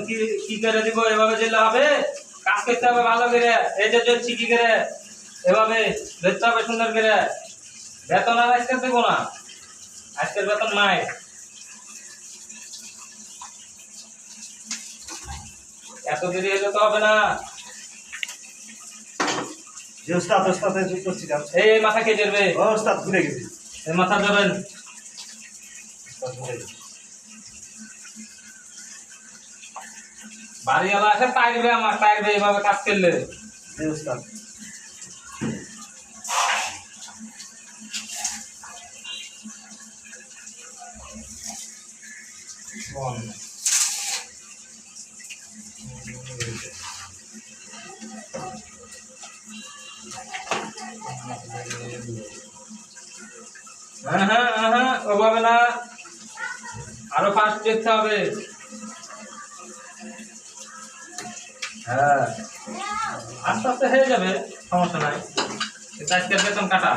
কি কি করে দিব? এভাবে দিলে হবে? কাজ করতে হবে ভালো করে। এই যে চলছি কি করে এভাবে ধরতে হবে সুন্দর করে। বেতন আর আজকে দেবো না, আজকের বেতন নাই। এত দেরি হলে তো হবে না। যে ওস্তাদ ওস্তাদ করছি কাজ। এই মাথা কে ধরবে? ও ওস্তাদ ভুলে গেছি। এই মাথা ধরেন। ওস্তাদ ভুলে গেছি। বাড়িওয়ালা আছে টাইরবে, আমার টাইরবে এভাবে কাজ করলে। যে ওস্তাদ হ্যাঁ হ্যাঁ হ্যাঁ, ওভাবে না, আরো ফাস্ট দেখতে হবে। হ্যাঁ, আস্তে আস্তে হয়ে যাবে, সমস্যা নাই। কিন্তু আজকের বেতন কাটা।